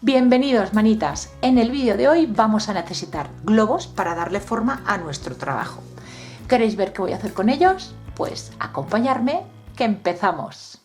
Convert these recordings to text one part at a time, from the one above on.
Bienvenidos, manitas. En el vídeo de hoy vamos a necesitar globos para darle forma a nuestro trabajo. ¿Queréis ver qué voy a hacer con ellos? Pues acompañarme, que empezamos.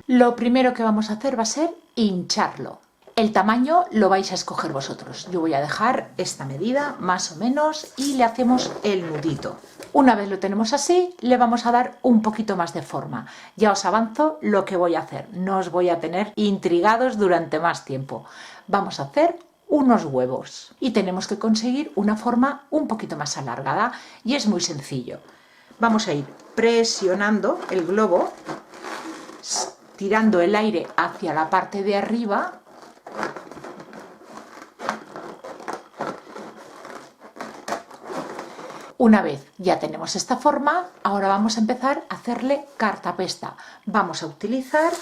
Lo primero que vamos a hacer va a ser hincharlo. El tamaño lo vais a escoger vosotros. Yo voy a dejar esta medida más o menos y le hacemos el nudito. Una vez lo tenemos así, le vamos a dar un poquito más de forma. Ya os avanzo lo que voy a hacer. No os voy a tener intrigados durante más tiempo. Vamos a hacer unos huevos y tenemos que conseguir una forma un poquito más alargada y es muy sencillo. Vamos a ir presionando el globo, tirando el aire hacia la parte de arriba. Una vez ya tenemos esta forma, ahora vamos a empezar a hacerle cartapesta. Vamos a utilizar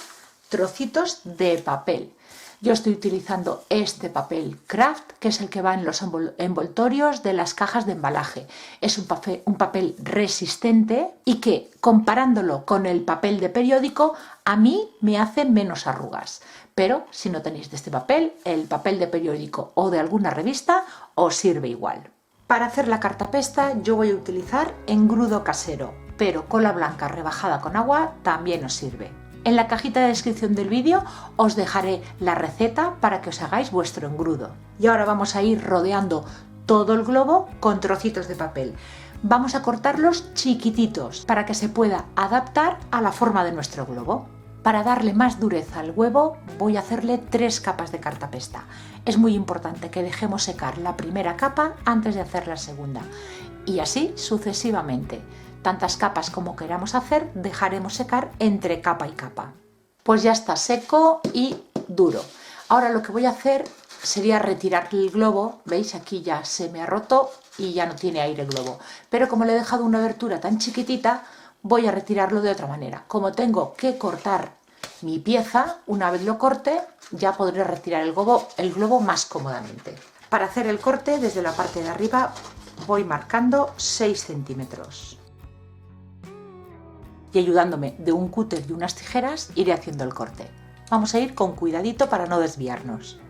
trocitos de papel. Yo estoy utilizando este papel craft, que es el que va en los envoltorios de las cajas de embalaje. Es un papel resistente y que, comparándolo con el papel de periódico, a mí me hace menos arrugas. Pero si no tenéis de este papel, el papel de periódico o de alguna revista os sirve igual. Para hacer la cartapesta yo voy a utilizar engrudo casero, pero cola blanca rebajada con agua también os sirve. En la cajita de descripción del vídeo os dejaré la receta para que os hagáis vuestro engrudo. Y ahora vamos a ir rodeando todo el globo con trocitos de papel. Vamos a cortarlos chiquititos para que se pueda adaptar a la forma de nuestro globo. Para darle más dureza al huevo voy a hacerle 3 capas de cartapesta. Es muy importante que dejemos secar la primera capa antes de hacer la segunda. Y así sucesivamente. Tantas capas como queramos hacer, dejaremos secar entre capa y capa. Pues ya está seco y duro. Ahora lo que voy a hacer sería retirar el globo. ¿Veis? Aquí ya se me ha roto y ya no tiene aire el globo. Pero como le he dejado una abertura tan chiquitita, voy a retirarlo de otra manera. Como tengo que cortar mi pieza, una vez lo corte, ya podré retirar el globo más cómodamente. Para hacer el corte, desde la parte de arriba voy marcando 6 centímetros. Y ayudándome de un cúter y unas tijeras, iré haciendo el corte. Vamos a ir con cuidadito para no desviarnos.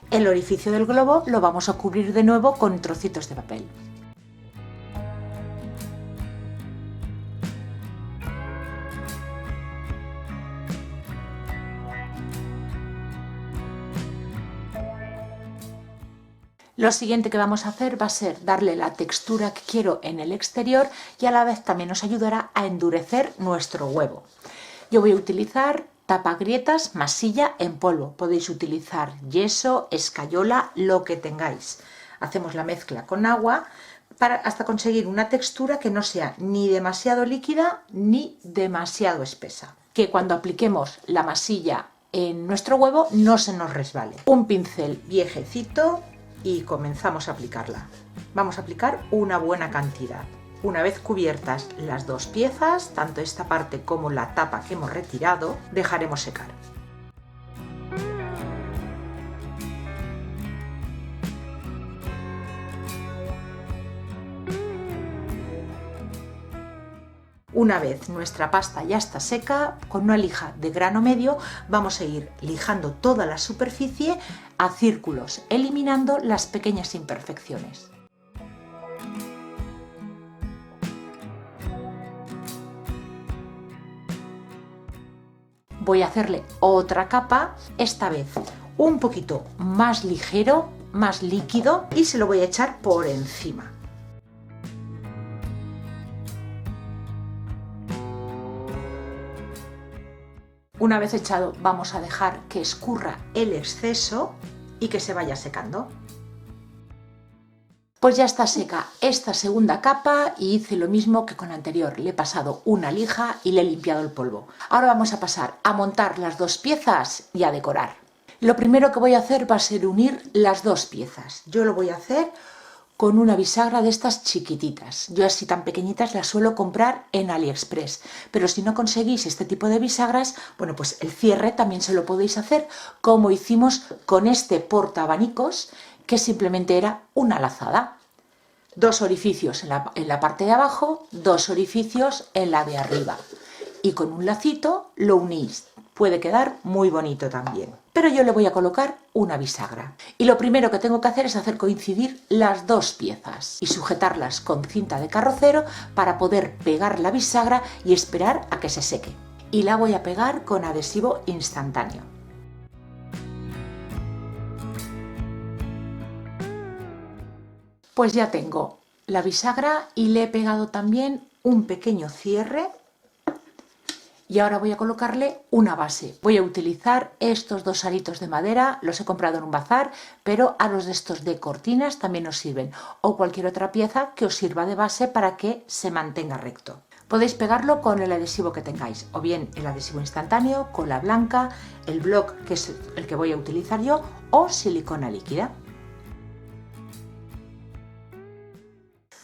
El orificio del globo lo vamos a cubrir de nuevo con trocitos de papel. Lo siguiente que vamos a hacer va a ser darle la textura que quiero en el exterior y a la vez también nos ayudará a endurecer nuestro huevo. Yo voy a utilizar tapagrietas, masilla en polvo. Podéis utilizar yeso, escayola, lo que tengáis. Hacemos la mezcla con agua hasta conseguir una textura que no sea ni demasiado líquida ni demasiado espesa. Que cuando apliquemos la masilla en nuestro huevo no se nos resbale. Un pincel viejecito y comenzamos a aplicarla. Vamos a aplicar una buena cantidad. Una vez cubiertas las dos piezas, tanto esta parte como la tapa que hemos retirado, dejaremos secar. Una vez nuestra pasta ya está seca, con una lija de grano medio vamos a ir lijando toda la superficie a círculos, eliminando las pequeñas imperfecciones. Voy a hacerle otra capa, esta vez un poquito más ligero, más líquido, y se lo voy a echar por encima. Una vez echado, vamos a dejar que escurra el exceso y que se vaya secando. Pues ya está seca esta segunda capa y hice lo mismo que con la anterior. Le he pasado una lija y le he limpiado el polvo. Ahora vamos a pasar a montar las dos piezas y a decorar. Lo primero que voy a hacer va a ser unir las dos piezas. Yo lo voy a hacer con una bisagra de estas chiquititas. Yo así tan pequeñitas las suelo comprar en AliExpress, pero si no conseguís este tipo de bisagras, bueno, pues el cierre también se lo podéis hacer como hicimos con este portaabanicos, que simplemente era una lazada. 2 orificios en la parte de abajo, 2 orificios en la de arriba. Y con un lacito lo unís. Puede quedar muy bonito también. Pero yo le voy a colocar una bisagra. Y lo primero que tengo que hacer es hacer coincidir las 2 piezas y sujetarlas con cinta de carrocero para poder pegar la bisagra y esperar a que se seque. Y la voy a pegar con adhesivo instantáneo. Pues ya tengo la bisagra y le he pegado también un pequeño cierre. Y ahora voy a colocarle una base. Voy a utilizar estos 2 aritos de madera, los he comprado en un bazar, pero a los de estos de cortinas también nos sirven, o cualquier otra pieza que os sirva de base para que se mantenga recto. Podéis pegarlo con el adhesivo que tengáis, o bien el adhesivo instantáneo, cola blanca, el block, que es el que voy a utilizar yo, o silicona líquida.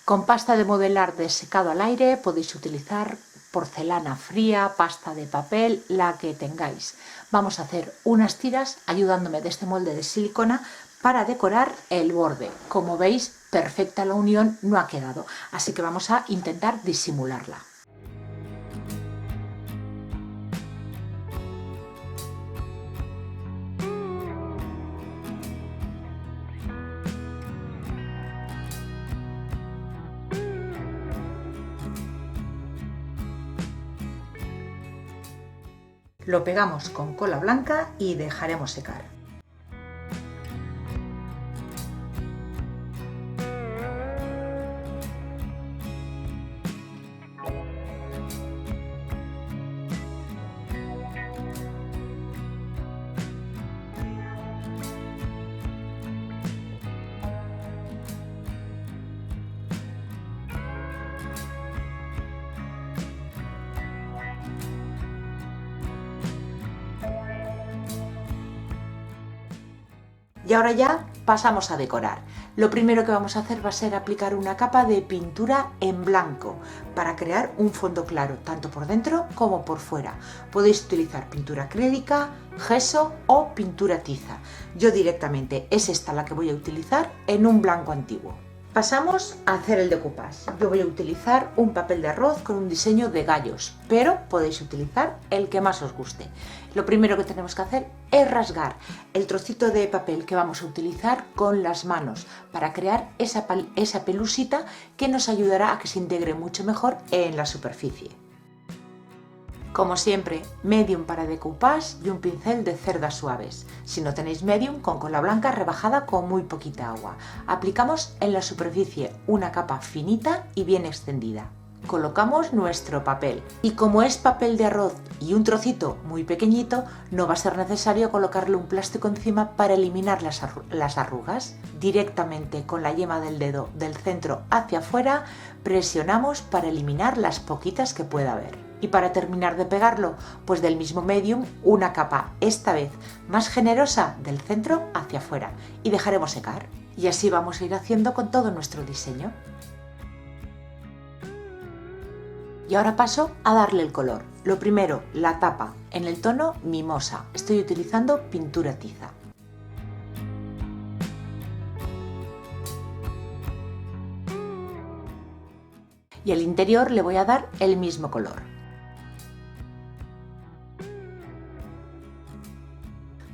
Con pasta de modelar de secado al aire podéis utilizar porcelana fría, pasta de papel, la que tengáis. Vamos a hacer unas tiras ayudándome de este molde de silicona para decorar el borde. Como veis, perfecta la unión no ha quedado, así que vamos a intentar disimularla. Lo pegamos con cola blanca y dejaremos secar. Y ahora ya pasamos a decorar. Lo primero que vamos a hacer va a ser aplicar una capa de pintura en blanco para crear un fondo claro, tanto por dentro como por fuera. Podéis utilizar pintura acrílica, gesso o pintura tiza. Yo directamente es esta la que voy a utilizar en un blanco antiguo. Pasamos a hacer el decoupage. Yo voy a utilizar un papel de arroz con un diseño de gallos, pero podéis utilizar el que más os guste. Lo primero que tenemos que hacer es rasgar el trocito de papel que vamos a utilizar con las manos para crear esa pelusita que nos ayudará a que se integre mucho mejor en la superficie. Como siempre, medium para decoupage y un pincel de cerdas suaves. Si no tenéis medium, con cola blanca rebajada con muy poquita agua. Aplicamos en la superficie una capa finita y bien extendida. Colocamos nuestro papel y como es papel de arroz y un trocito muy pequeñito, no va a ser necesario colocarle un plástico encima para eliminar las arrugas. Directamente con la yema del dedo del centro hacia afuera presionamos para eliminar las poquitas que pueda haber. Y para terminar de pegarlo, pues del mismo medium, una capa, esta vez más generosa, del centro hacia afuera y dejaremos secar. Y así vamos a ir haciendo con todo nuestro diseño. Y ahora paso a darle el color. Lo primero, la tapa en el tono mimosa. Estoy utilizando pintura tiza. Y al interior le voy a dar el mismo color.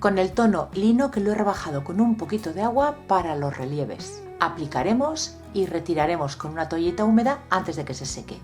Con el tono lino que lo he rebajado con un poquito de agua para los relieves. Aplicaremos y retiraremos con una toallita húmeda antes de que se seque.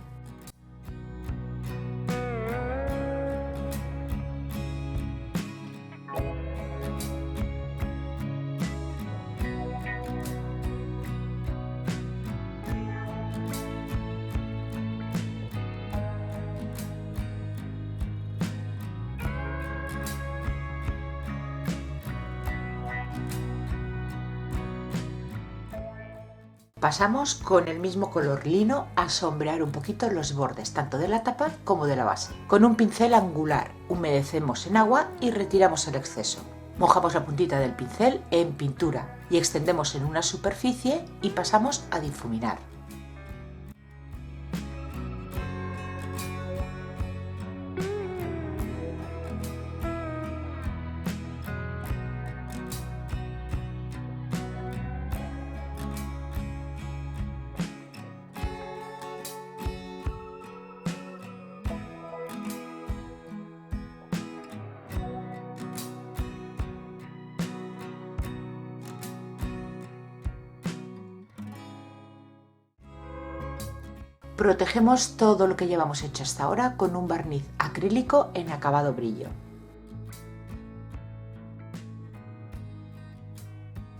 Pasamos con el mismo color lino a sombrear un poquito los bordes, tanto de la tapa como de la base. Con un pincel angular humedecemos en agua y retiramos el exceso. Mojamos la puntita del pincel en pintura y extendemos en una superficie y pasamos a difuminar. Protegemos todo lo que llevamos hecho hasta ahora con un barniz acrílico en acabado brillo.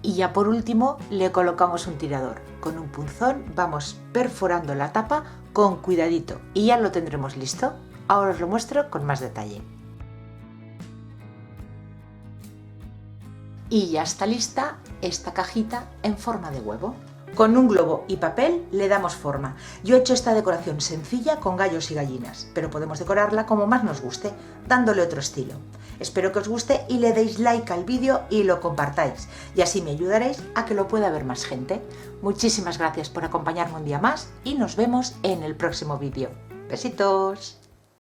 Y ya por último le colocamos un tirador. Con un punzón vamos perforando la tapa con cuidadito y ya lo tendremos listo. Ahora os lo muestro con más detalle. Y ya está lista esta cajita en forma de huevo. Con un globo y papel le damos forma. Yo he hecho esta decoración sencilla con gallos y gallinas, pero podemos decorarla como más nos guste, dándole otro estilo. Espero que os guste y le deis like al vídeo y lo compartáis, y así me ayudaréis a que lo pueda ver más gente. Muchísimas gracias por acompañarme un día más y nos vemos en el próximo vídeo. ¡Besitos!